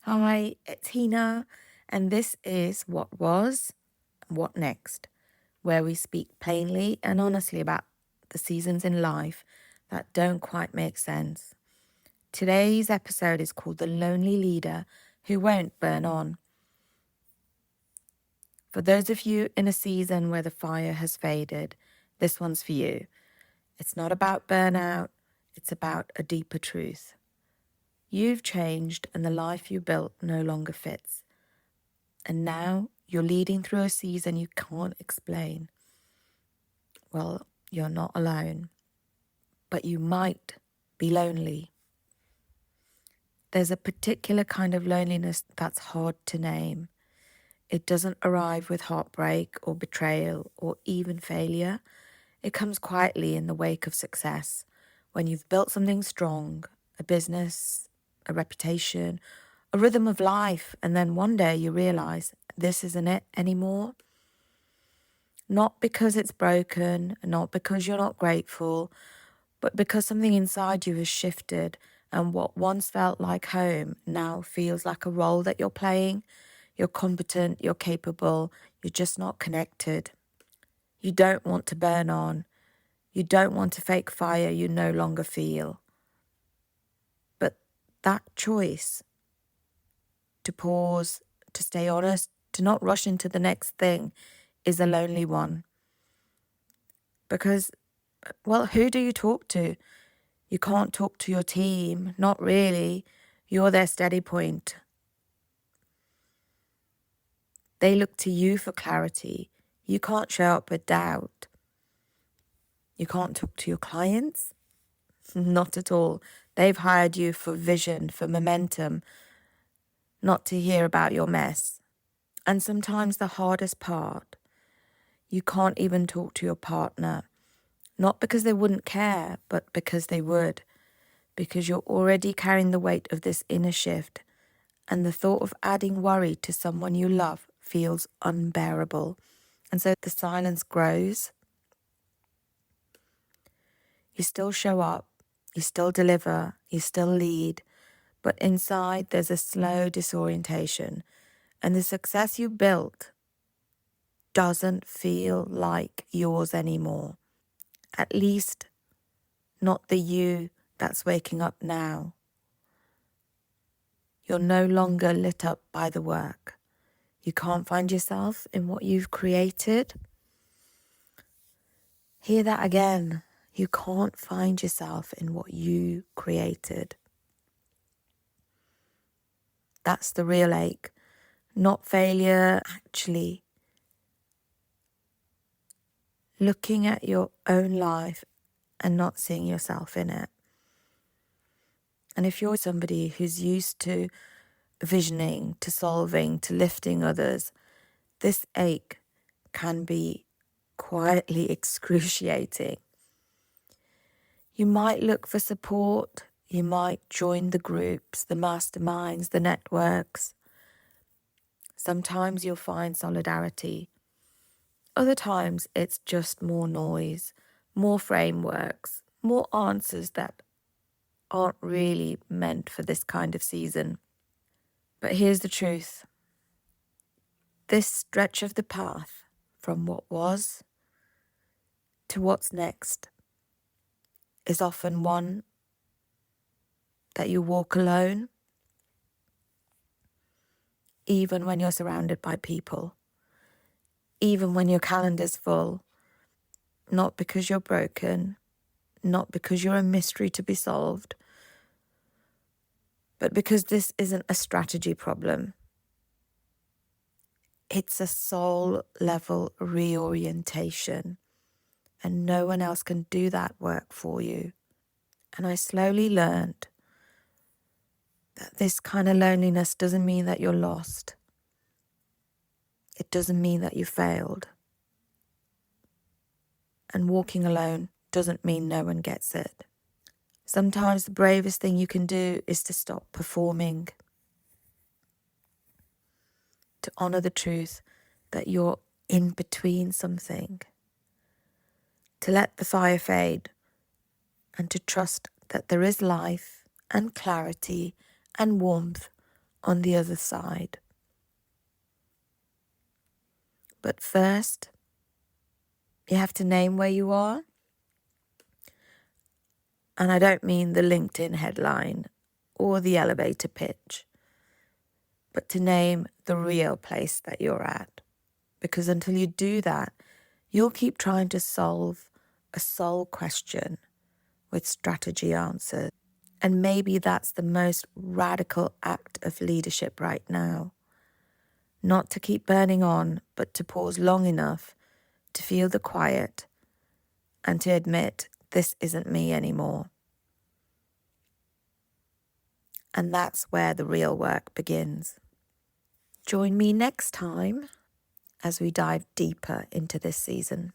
Hi, it's Heena, and this is What Was, What Next, where we speak plainly and honestly about the seasons in life that don't quite make sense. Today's episode is called The Lonely Leader Who Won't Burn On. For those of you in a season where the fire has faded, this one's for you. It's not about burnout, it's about a deeper truth. You've changed, and the life you built no longer fits. And now you're leading through a season you can't explain. Well, you're not alone, but you might be lonely. There's a particular kind of loneliness that's hard to name. It doesn't arrive with heartbreak or betrayal or even failure. It comes quietly in the wake of success, when you've built something strong, a business, a reputation, a rhythm of life, and then one day you realize this isn't it anymore. Not because it's broken, not because you're not grateful, but because something inside you has shifted, and what once felt like home now feels like a role that you're playing. You're competent, you're capable, you're just not connected. You don't want to burn on. You don't want to fake fire you no longer feel. But that choice to pause, to stay honest, to not rush into the next thing is a lonely one. Because, well, who do you talk to? You can't talk to your team, not really. You're their steady point. They look to you for clarity. You can't show up with doubt. You can't talk to your clients? Not at all. They've hired you for vision, for momentum, not to hear about your mess. And sometimes the hardest part, you can't even talk to your partner. Not because they wouldn't care, but because they would. Because you're already carrying the weight of this inner shift, and the thought of adding worry to someone you love feels unbearable. And so the silence grows. You still show up, you still deliver, you still lead, but inside there's a slow disorientation, and the success you built doesn't feel like yours anymore. At least not the you that's waking up now. You're no longer lit up by the work. You can't find yourself in what you've created. Hear that again. You can't find yourself in what you created. That's the real ache. Not failure, actually. Looking at your own life and not seeing yourself in it. And if you're somebody who's used to visioning, to solving, to lifting others, this ache can be quietly excruciating. You might look for support. You might join the groups, the masterminds, the networks. Sometimes you'll find solidarity. Other times it's just more noise, more frameworks, more answers that aren't really meant for this kind of season. But here's the truth. This stretch of the path from what was to what's next is often one that you walk alone, even when you're surrounded by people, even when your calendar's full, not because you're broken, not because you're a mystery to be solved, but because this isn't a strategy problem. It's a soul level reorientation, and no one else can do that work for you. And I slowly learned that this kind of loneliness doesn't mean that you're lost. It doesn't mean that you failed. And walking alone doesn't mean no one gets it. Sometimes the bravest thing you can do is to stop performing, to honor the truth that you're in between something, to let the fire fade, and to trust that there is life and clarity and warmth on the other side. But first, you have to name where you are. And I don't mean the LinkedIn headline or the elevator pitch, but to name the real place that you're at. Because until you do that, you'll keep trying to solve a soul question with strategy answers. And maybe that's the most radical act of leadership right now. Not to keep burning on, but to pause long enough to feel the quiet and to admit this isn't me anymore. And that's where the real work begins. Join me next time as we dive deeper into this season.